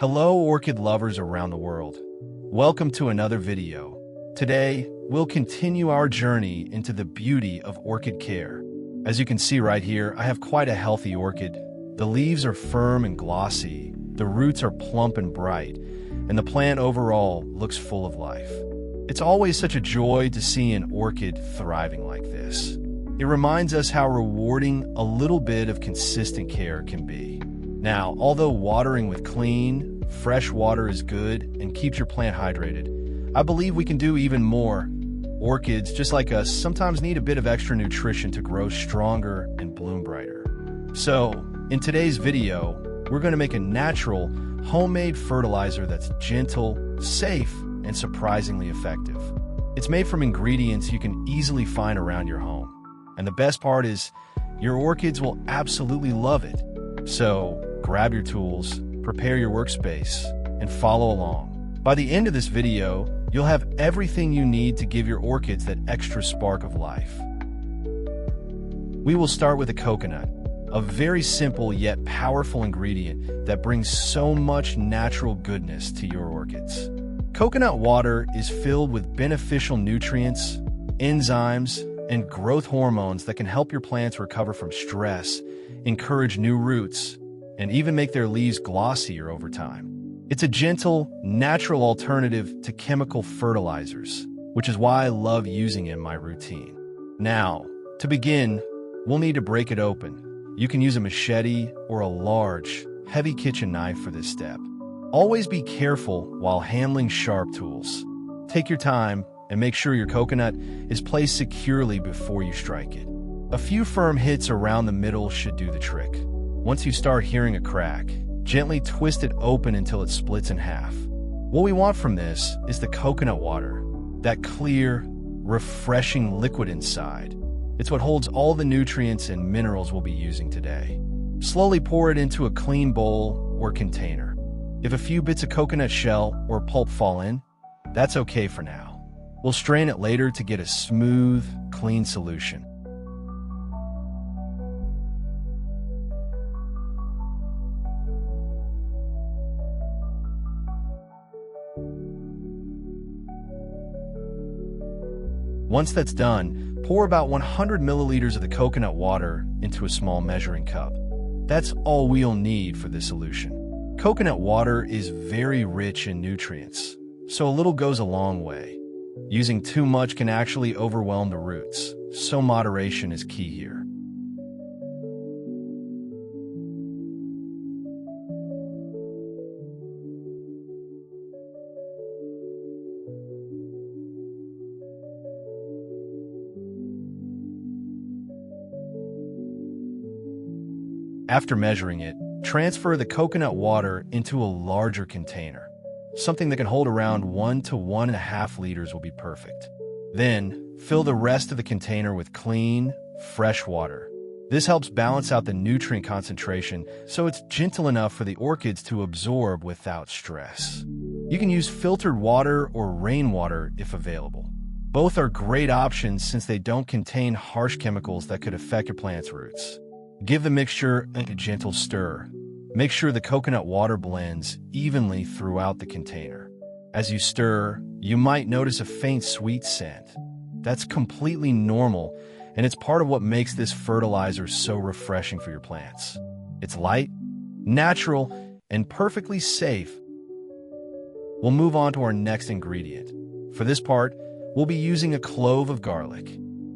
Hello, orchid lovers around the world. Welcome to another video. Today, we'll continue our journey into the beauty of orchid care. As you can see right here, I have quite a healthy orchid. The leaves are firm and glossy, the roots are plump and bright, and the plant overall looks full of life. It's always such a joy to see an orchid thriving like this. It reminds us how rewarding a little bit of consistent care can be. Now, although watering with clean, fresh water is good and keeps your plant hydrated, I believe we can do even more. Orchids, just like us, sometimes need a bit of extra nutrition to grow stronger and bloom brighter. So, in today's video, we're going to make a natural, homemade fertilizer that's gentle, safe, and surprisingly effective. It's made from ingredients you can easily find around your home. And the best part is, your orchids will absolutely love it. So, grab your tools, prepare your workspace, and follow along. By the end of this video, you'll have everything you need to give your orchids that extra spark of life. We will start with a coconut, a very simple yet powerful ingredient that brings so much natural goodness to your orchids. Coconut water is filled with beneficial nutrients, enzymes, and growth hormones that can help your plants recover from stress, encourage new roots, and even make their leaves glossier over time. It's a gentle, natural alternative to chemical fertilizers, which is why I love using it in my routine. Now, to begin, we'll need to break it open. You can use a machete or a large, heavy kitchen knife for this step. Always be careful while handling sharp tools. Take your time and make sure your coconut is placed securely before you strike it. A few firm hits around the middle should do the trick. Once you start hearing a crack, gently twist it open until it splits in half. What we want from this is the coconut water, that clear, refreshing liquid inside. It's what holds all the nutrients and minerals we'll be using today. Slowly pour it into a clean bowl or container. If a few bits of coconut shell or pulp fall in, that's okay for now. We'll strain it later to get a smooth, clean solution. Once that's done, pour about 100 milliliters of the coconut water into a small measuring cup. That's all we'll need for this solution. Coconut water is very rich in nutrients, so a little goes a long way. Using too much can actually overwhelm the roots, so moderation is key here. After measuring it, transfer the coconut water into a larger container. Something that can hold around 1 to 1.5 liters will be perfect. Then, fill the rest of the container with clean, fresh water. This helps balance out the nutrient concentration so it's gentle enough for the orchids to absorb without stress. You can use filtered water or rainwater if available. Both are great options since they don't contain harsh chemicals that could affect your plant's roots. Give the mixture a gentle stir. Make sure the coconut water blends evenly throughout the container. As you stir, you might notice a faint sweet scent. That's completely normal, and it's part of what makes this fertilizer so refreshing for your plants. It's light, natural, and perfectly safe. We'll move on to our next ingredient. For this part, we'll be using a clove of garlic.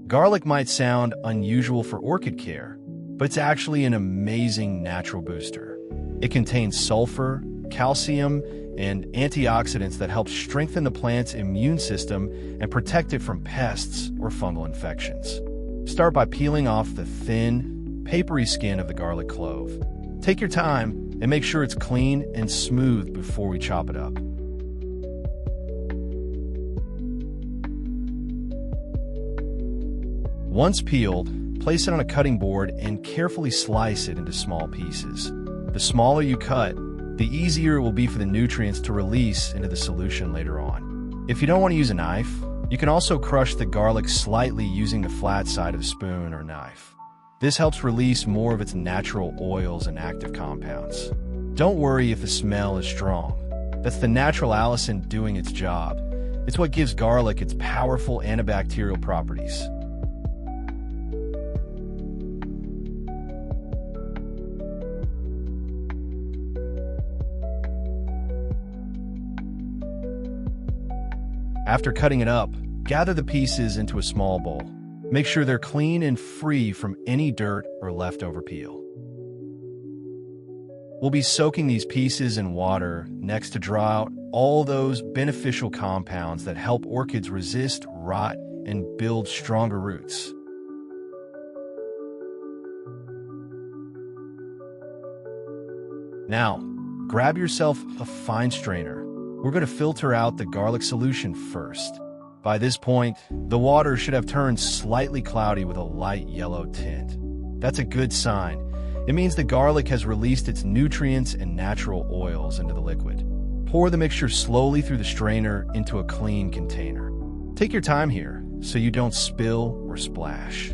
Garlic might sound unusual for orchid care, but it's actually an amazing natural booster. It contains sulfur, calcium, and antioxidants that help strengthen the plant's immune system and protect it from pests or fungal infections. Start by peeling off the thin, papery skin of the garlic clove. Take your time and make sure it's clean and smooth before we chop it up. Once peeled, place it on a cutting board and carefully slice it into small pieces. The smaller you cut, the easier it will be for the nutrients to release into the solution later on. If you don't want to use a knife, you can also crush the garlic slightly using the flat side of a spoon or knife. This helps release more of its natural oils and active compounds. Don't worry if the smell is strong. That's the natural allicin doing its job. It's what gives garlic its powerful antibacterial properties. After cutting it up, gather the pieces into a small bowl. Make sure they're clean and free from any dirt or leftover peel. We'll be soaking these pieces in water next to draw out all those beneficial compounds that help orchids resist rot and build stronger roots. Now, grab yourself a fine strainer. We're going to filter out the garlic solution first. By this point, the water should have turned slightly cloudy with a light yellow tint. That's a good sign. It means the garlic has released its nutrients and natural oils into the liquid. Pour the mixture slowly through the strainer into a clean container. Take your time here so you don't spill or splash.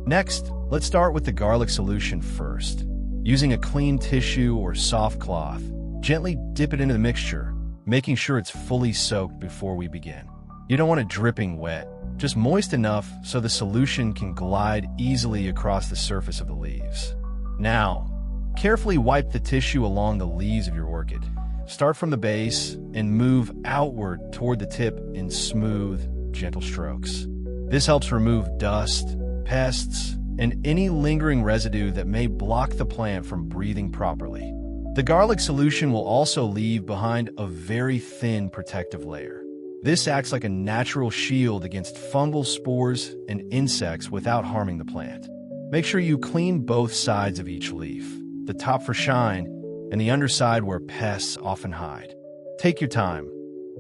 Next, let's start with the garlic solution first. Using a clean tissue or soft cloth, gently dip it into the mixture, making sure it's fully soaked before we begin. You don't want it dripping wet, just moist enough so the solution can glide easily across the surface of the leaves. Now, carefully wipe the tissue along the leaves of your orchid. Start from the base and move outward toward the tip in smooth, gentle strokes. This helps remove dust, pests, and any lingering residue that may block the plant from breathing properly. The garlic solution will also leave behind a very thin protective layer. This acts like a natural shield against fungal spores and insects without harming the plant. Make sure you clean both sides of each leaf, the top for shine and the underside where pests often hide. Take your time.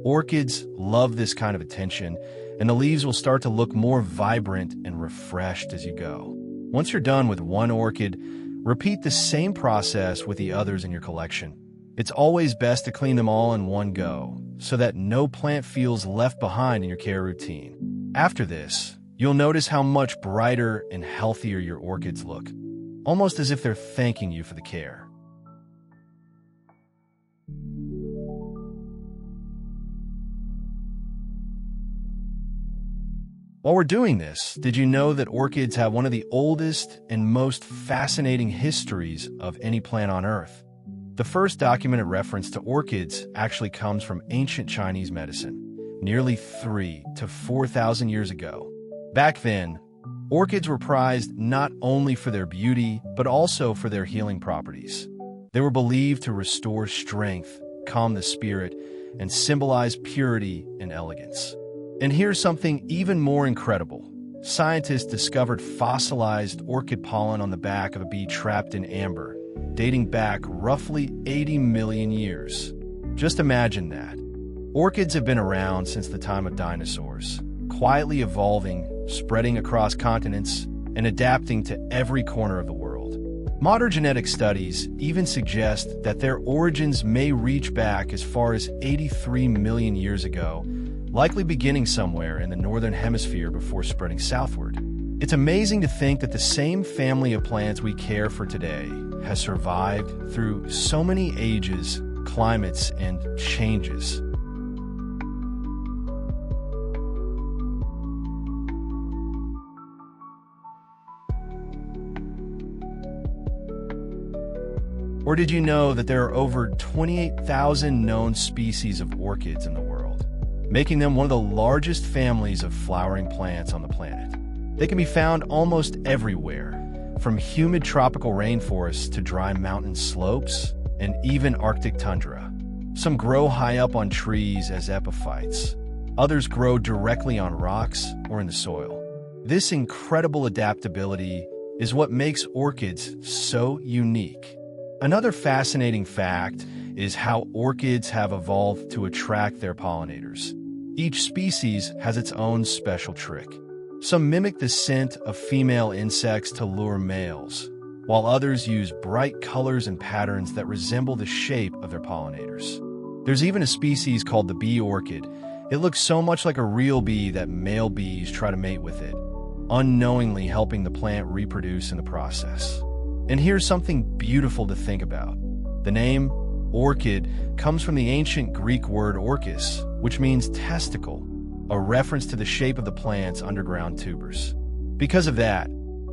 Orchids love this kind of attention, and the leaves will start to look more vibrant and refreshed as you go. Once you're done with one orchid, repeat the same process with the others in your collection. It's always best to clean them all in one go, so that no plant feels left behind in your care routine. After this, you'll notice how much brighter and healthier your orchids look, almost as if they're thanking you for the care. While we're doing this, did you know that orchids have one of the oldest and most fascinating histories of any plant on Earth? The first documented reference to orchids actually comes from ancient Chinese medicine, nearly 3,000 to 4,000 years ago. Back then, orchids were prized not only for their beauty, but also for their healing properties. They were believed to restore strength, calm the spirit, and symbolize purity and elegance. And here's something even more incredible. Scientists discovered fossilized orchid pollen on the back of a bee trapped in amber, dating back roughly 80 million years. Just imagine that. Orchids have been around since the time of dinosaurs, quietly evolving, spreading across continents, and adapting to every corner of the world. Modern genetic studies even suggest that their origins may reach back as far as 83 million years ago, likely beginning somewhere in the northern hemisphere before spreading southward. It's amazing to think that the same family of plants we care for today has survived through so many ages, climates, and changes. Or did you know that there are over 28,000 known species of orchids in the world, making them one of the largest families of flowering plants on the planet? They can be found almost everywhere, from humid tropical rainforests to dry mountain slopes and even Arctic tundra. Some grow high up on trees as epiphytes. Others grow directly on rocks or in the soil. This incredible adaptability is what makes orchids so unique. Another fascinating fact is how orchids have evolved to attract their pollinators. Each species has its own special trick. Some mimic the scent of female insects to lure males, while others use bright colors and patterns that resemble the shape of their pollinators. There's even a species called the bee orchid. It looks so much like a real bee that male bees try to mate with it, unknowingly helping the plant reproduce in the process. And here's something beautiful to think about. The name orchid comes from the ancient Greek word orchis, which means testicle, a reference to the shape of the plant's underground tubers. Because of that,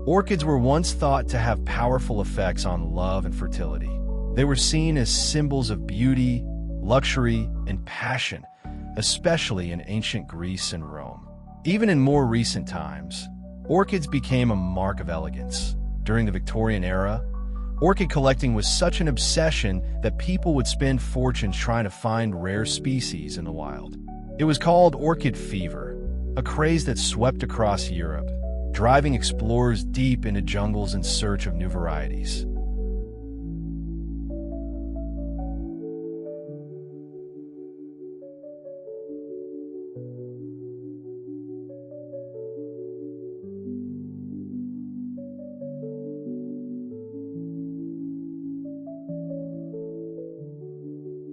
orchids were once thought to have powerful effects on love and fertility. They were seen as symbols of beauty, luxury, and passion, especially in ancient Greece and Rome. Even in more recent times, orchids became a mark of elegance. During the Victorian era, orchid collecting was such an obsession that people would spend fortunes trying to find rare species in the wild. It was called orchid fever, a craze that swept across Europe, driving explorers deep into jungles in search of new varieties.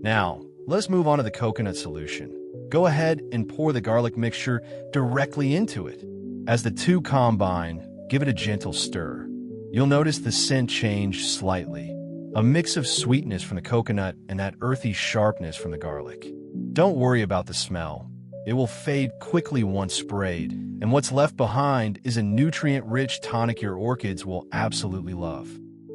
Now, let's move on to the coconut solution. Go ahead and pour the garlic mixture directly into it. As the two combine, give it a gentle stir. You'll notice the scent change slightly, a mix of sweetness from the coconut and that earthy sharpness from the garlic. Don't worry about the smell. It will fade quickly once sprayed, and what's left behind is a nutrient-rich tonic your orchids will absolutely love.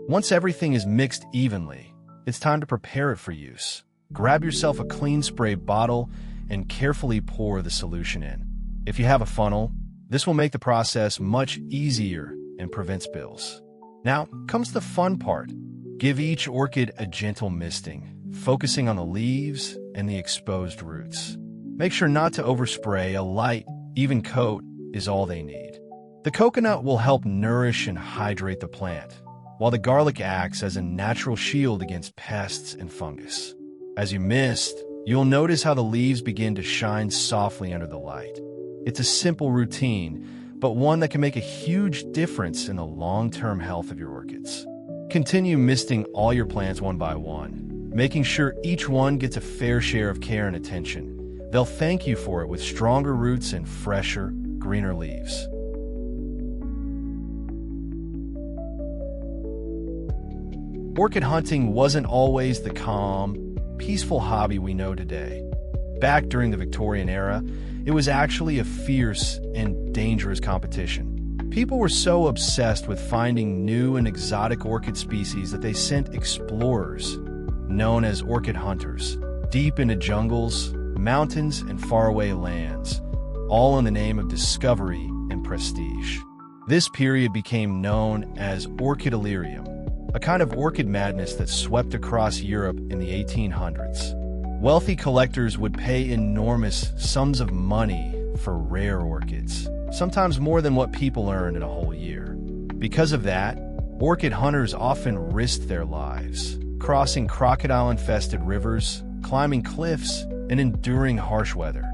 Once everything is mixed evenly, it's time to prepare it for use. Grab yourself a clean spray bottle and carefully pour the solution in. If you have a funnel, this will make the process much easier and prevent spills. Now comes the fun part. Give each orchid a gentle misting, focusing on the leaves and the exposed roots. Make sure not to overspray. A light, even coat is all they need. The coconut will help nourish and hydrate the plant, while the garlic acts as a natural shield against pests and fungus. As you mist, you'll notice how the leaves begin to shine softly under the light. It's a simple routine, but one that can make a huge difference in the long-term health of your orchids. Continue misting all your plants one by one, making sure each one gets a fair share of care and attention. They'll thank you for it with stronger roots and fresher, greener leaves. Orchid hunting wasn't always the calm, peaceful hobby we know today. Back during the Victorian era, it was actually a fierce and dangerous competition. People were so obsessed with finding new and exotic orchid species that they sent explorers, known as orchid hunters, deep into jungles, mountains, and faraway lands, all in the name of discovery and prestige. This period became known as orchid delirium, a kind of orchid madness that swept across Europe in the 1800s. Wealthy collectors would pay enormous sums of money for rare orchids, sometimes more than what people earn in a whole year. Because of that, orchid hunters often risked their lives, crossing crocodile-infested rivers, climbing cliffs, and enduring harsh weather,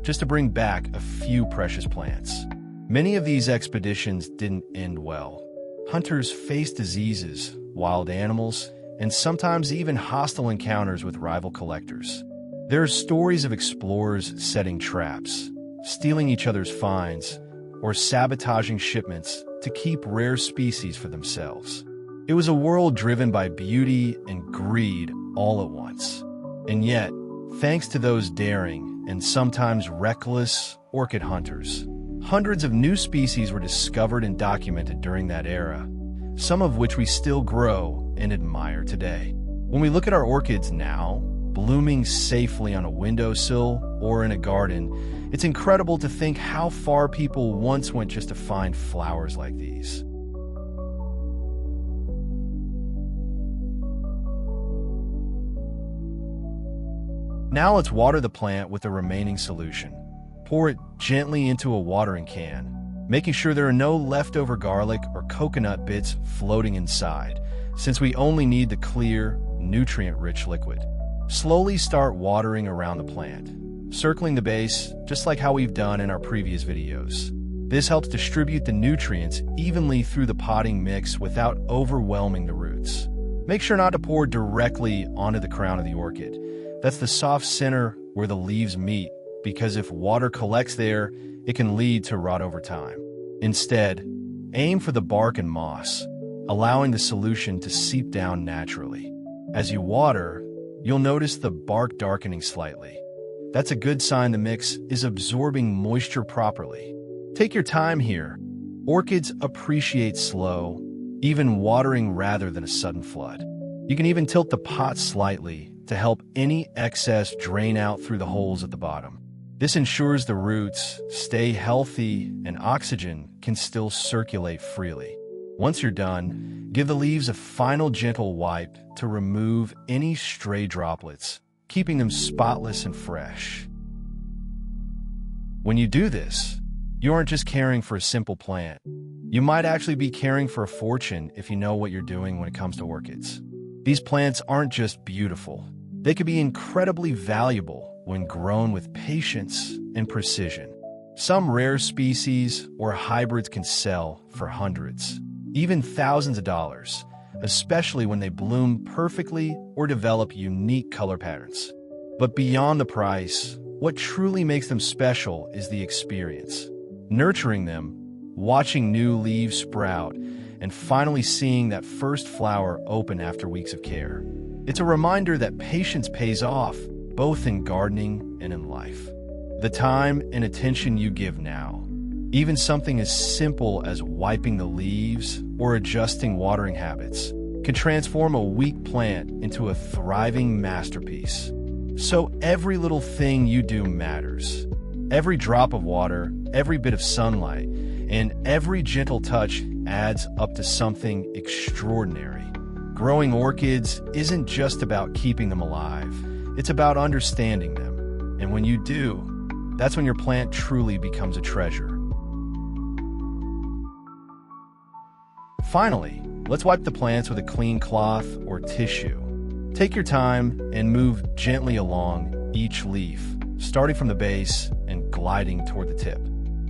just to bring back a few precious plants. Many of these expeditions didn't end well. Hunters faced diseases, wild animals, and sometimes even hostile encounters with rival collectors. There are stories of explorers setting traps, stealing each other's finds, or sabotaging shipments to keep rare species for themselves. It was a world driven by beauty and greed all at once. And yet, thanks to those daring and sometimes reckless orchid hunters, hundreds of new species were discovered and documented during that era, some of which we still grow and admire today. When we look at our orchids now, blooming safely on a windowsill or in a garden, it's incredible to think how far people once went just to find flowers like these. Now let's water the plant with the remaining solution. Pour it gently into a watering can, making sure there are no leftover garlic or coconut bits floating inside, since we only need the clear, nutrient-rich liquid. Slowly start watering around the plant, circling the base just like how we've done in our previous videos. This helps distribute the nutrients evenly through the potting mix without overwhelming the roots. Make sure not to pour directly onto the crown of the orchid. That's the soft center where the leaves meet, because if water collects there, it can lead to rot over time. Instead, aim for the bark and moss, allowing the solution to seep down naturally. As you water, you'll notice the bark darkening slightly. That's a good sign the mix is absorbing moisture properly. Take your time here. Orchids appreciate slow, even watering rather than a sudden flood. You can even tilt the pot slightly to help any excess drain out through the holes at the bottom. This ensures the roots stay healthy and oxygen can still circulate freely. Once you're done, give the leaves a final gentle wipe to remove any stray droplets, keeping them spotless and fresh. When you do this, you aren't just caring for a simple plant. You might actually be caring for a fortune if you know what you're doing when it comes to orchids. These plants aren't just beautiful. They can be incredibly valuable when grown with patience and precision. Some rare species or hybrids can sell for hundreds, even thousands of dollars, especially when they bloom perfectly or develop unique color patterns. But beyond the price, what truly makes them special is the experience. Nurturing them, watching new leaves sprout, and finally seeing that first flower open after weeks of care. It's a reminder that patience pays off, both in gardening and in life. The time and attention you give now, even something as simple as wiping the leaves or adjusting watering habits, can transform a weak plant into a thriving masterpiece. So every little thing you do matters. Every drop of water, every bit of sunlight, and every gentle touch adds up to something extraordinary. Growing orchids isn't just about keeping them alive. It's about understanding them. And when you do, that's when your plant truly becomes a treasure. Finally, let's wipe the plants with a clean cloth or tissue. Take your time and move gently along each leaf, starting from the base and gliding toward the tip.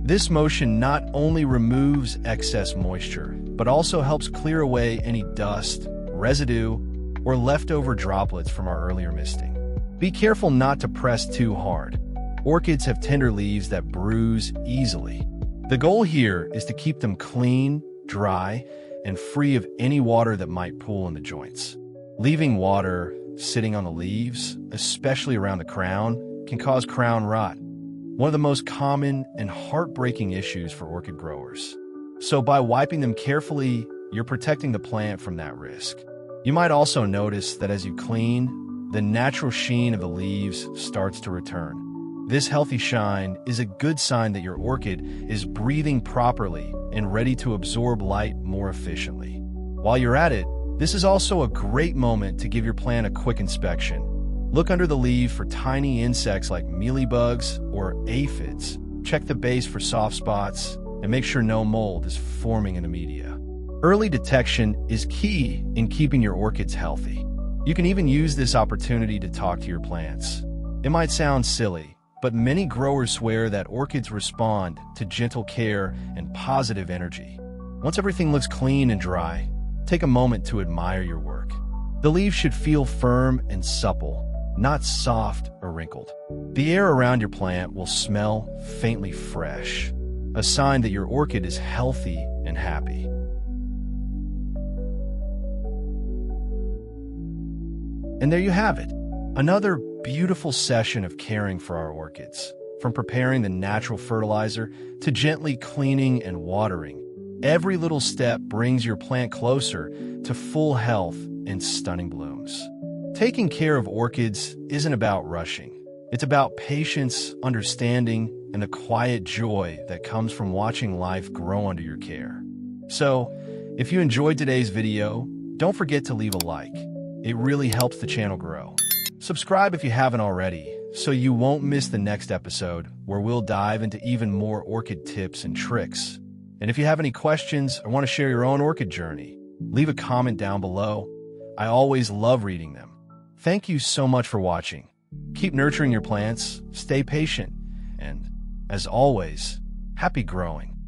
This motion not only removes excess moisture, but also helps clear away any dust, residue, or leftover droplets from our earlier misting. Be careful not to press too hard. Orchids have tender leaves that bruise easily. The goal here is to keep them clean, dry, and free of any water that might pool in the joints. Leaving water sitting on the leaves, especially around the crown, can cause crown rot, one of the most common and heartbreaking issues for orchid growers. So by wiping them carefully, you're protecting the plant from that risk. You might also notice that as you clean, the natural sheen of the leaves starts to return. This healthy shine is a good sign that your orchid is breathing properly and ready to absorb light more efficiently. While you're at it, this is also a great moment to give your plant a quick inspection. Look under the leaf for tiny insects like mealybugs or aphids. Check the base for soft spots and make sure no mold is forming in the media. Early detection is key in keeping your orchids healthy. You can even use this opportunity to talk to your plants. It might sound silly, but many growers swear that orchids respond to gentle care and positive energy. Once everything looks clean and dry, take a moment to admire your work. The leaves should feel firm and supple, not soft or wrinkled. The air around your plant will smell faintly fresh, a sign that your orchid is healthy and happy. And there you have it, another beautiful session of caring for our orchids. From preparing the natural fertilizer to gently cleaning and watering, every little step brings your plant closer to full health and stunning blooms. Taking care of orchids isn't about rushing. It's about patience, understanding, and the quiet joy that comes from watching life grow under your care. So, if you enjoyed today's video, don't forget to leave a like. It really helps the channel grow. Subscribe if you haven't already, so you won't miss the next episode where we'll dive into even more orchid tips and tricks. And if you have any questions or want to share your own orchid journey, leave a comment down below. I always love reading them. Thank you so much for watching. Keep nurturing your plants, stay patient, and, as always, happy growing.